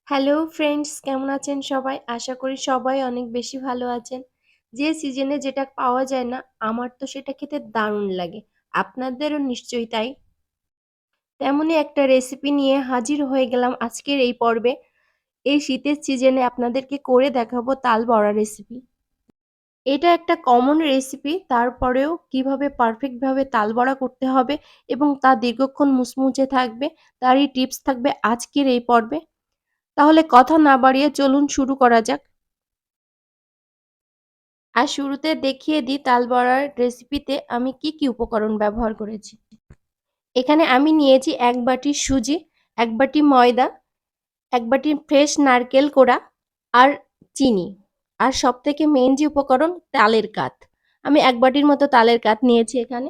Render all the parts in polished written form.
Hello friends, কেমন আছেন সবাই? আশা করি সবাই অনেক বেশি ভালো আছেন। যে সিজনে যেটা পাওয়া যায় না, আমার তো সেটা খেতে দারুণ লাগে। আপনাদেরও নিশ্চয়ই তাই। তেমনই একটা রেসিপি নিয়ে হাজির হয়ে গেলাম আজকের এই পর্বে। এই শীতের সিজনে আপনাদেরকে করে দেখাবো তাল বড়া রেসিপি। এটা একটা কমন রেসিপি, তারপরেও কিভাবে পারফেক্টভাবে তাল বড়া করতে হবে এবং তা দীর্ঘক্ষণ মুচমুচে থাকবে, তারই টিপস থাকবে আজকের এই পর্বে। তাহলে কথা না বাড়িয়ে চলুন শুরু করা যাক। আর শুরুতে দেখিয়ে দিই তাল বড়ার রেসিপিতে আমি কি উপকরণ ব্যবহার করেছি। এখানে আমি নিয়েছি ১ বাটি সুজি, ১ বাটি ময়দা, ১ বাটি ফ্রেশ নারকেল কোড়া আর চিনি। আর সবথেকে মেইন যে উপকরণ তালের কাঠ। আমি ১ বাটির মতো তালের কাঠ নিয়েছি এখানে।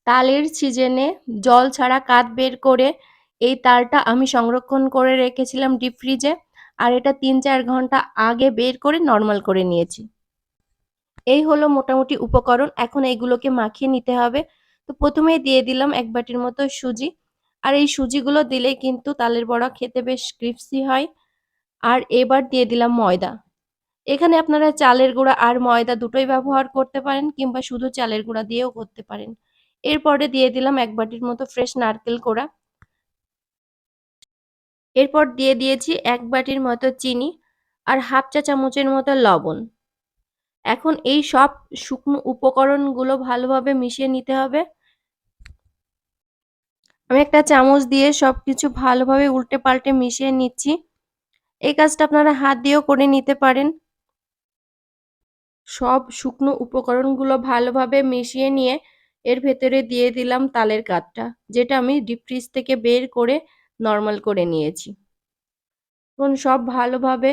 তালের সিজনে জল ছাড়া কাঠ বের করে এই তালটা আমি সংরক্ষণ করে রেখেছিলাম ডিপ ফ্রিজে। আর এটা ৩-৪ ঘন্টা আগে বের করে নরমাল করে নিয়েছি। এই হলো মোটামুটি উপকরণ। এখন এইগুলোকে মাখিয়ে নিতে হবে। তো প্রথমেই দিয়ে দিলাম ১ বাটির মতো সুজি। আর এই সুজিগুলো দিলেই কিন্তু তালের বড়া খেতে বেশ ক্রিস্পি হয়। আর এবার দিয়ে দিলাম ময়দা। এখানে আপনারা চালের গুঁড়া আর ময়দা দুটোই ব্যবহার করতে পারেন কিংবা শুধু চালের গুঁড়া দিয়েও করতে পারেন। এরপরে দিয়ে দিলাম ১ বাটির মতো ফ্রেশ নারকেল কোড়া। এরপর দিয়ে দিয়েছি ১ বাটির মতো চিনি আর হাফ চা চামচের মতো লবণ। এখন এই সব শুকনো উপকরণগুলো ভালোভাবে মিশিয়ে নিতে হবে। আমি একটা চামচ দিয়ে সবকিছু ভালোভাবে উল্টে পাল্টে মিশিয়ে নিচ্ছি। এই কাজটা আপনারা হাত দিয়েও করে নিতে পারেন। সব শুকনো উপকরণগুলো ভালোভাবে মিশিয়ে নিয়ে এর ভেতরে দিয়ে দিলাম তালের কাঠটা, যেটা আমি ডিপ ফ্রিজ থেকে বের করে নরমাল করে নিয়েছি। এখন সব ভালোভাবে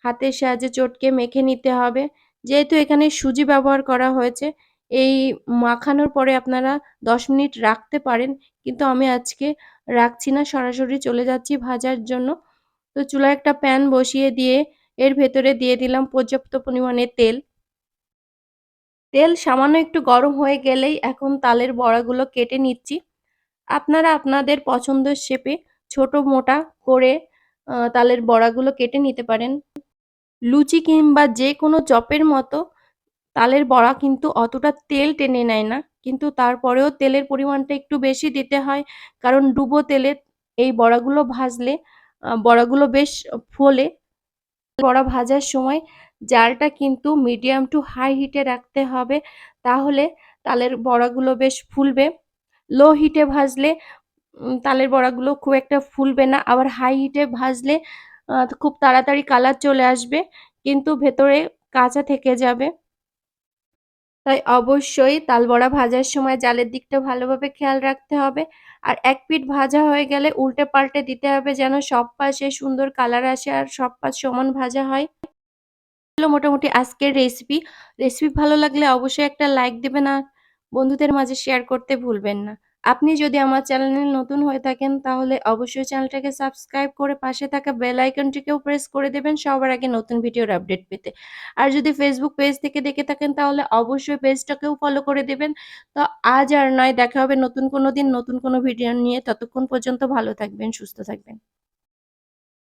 হাতের সাহায্যে চটকে মেখে নিতে হবে। যেহেতু এখানে সুজি ব্যবহার করা হয়েছে, এই মাখানোর পরে আপনারা ১০ মিনিট রাখতে পারেন, কিন্তু আমি আজকে রাখছি না, সরাসরি চলে যাচ্ছি ভাজার জন্য। তো চুলায় একটা প্যান বসিয়ে দিয়ে এর ভেতরে দিয়ে দিলাম পর্যাপ্ত পরিমাণে তেল। তেল সামান্য একটু গরম হয়ে গেলেই এখন তালের বড়াগুলো কেটে নিচ্ছি। আপনারা আপনাদের পছন্দের শেপে ছোট মোটা করে তালের বড়াগুলো কেটে নিতে পারেন। লুচি কিংবা যেকোনো চপের মতো তালের বড়া কিন্তু অতটা তেল টেনে নেয় না। কিন্তু তারপরেও তেলের পরিমাণটা একটু বেশি দিতে হয়। কারণ ডুবো তেলে এই বড়াগুলো ভাজলে বড়াগুলো বেশ ফোলে। বড়া ভাজার সময় জালটা কিন্তু মিডিয়াম টু হাই হিটে রাখতে হবে। তাহলে তালের বড়াগুলো বেশ ফুলবে। লো হিটে ভাজলে তালের বড়াগুলো খুব একটা ফুলবে না। আবার হাই হিটে ভাজলে খুব তাড়াতাড়ি কালার চলে আসবে, কিন্তু ভেতরে কাঁচা থেকে যাবে। তাই অবশ্যই তাল বড়া ভাজার সময় জালের দিকটা ভালোভাবে খেয়াল রাখতে হবে। আর এক পিঠ ভাজা হয়ে গেলে উল্টে পাল্টে দিতে হবে যেন সব পাশে সুন্দর কালার আসে আর সব পাশ সমান ভাজা হয়। হলো মোটামুটি আজকের রেসিপি। রেসিপি ভালো লাগলে অবশ্যই একটা লাইক দিবেন আর বন্ধুদের মাঝে শেয়ার করতে ভুলবেন না। আপনি যদি আমার চ্যানেলে নতুন হয়ে থাকেন তাহলে অবশ্যই চ্যানেলটাকে সাবস্ক্রাইব করে পাশে থাকা বেল আইকনটিকেও প্রেস করে দেবেন সবার আগে নতুন ভিডিওর আপডেট পেতে। আর যদি ফেসবুক পেজ থেকে দেখে থাকেন তাহলে অবশ্যই পেজটাকেও ফলো করে দেবেন। তো আজ আর নয়, দেখা হবে নতুন কোনো দিন নতুন কোনো ভিডিও নিয়ে। ততক্ষণ পর্যন্ত ভালো থাকবেন, সুস্থ থাকবেন।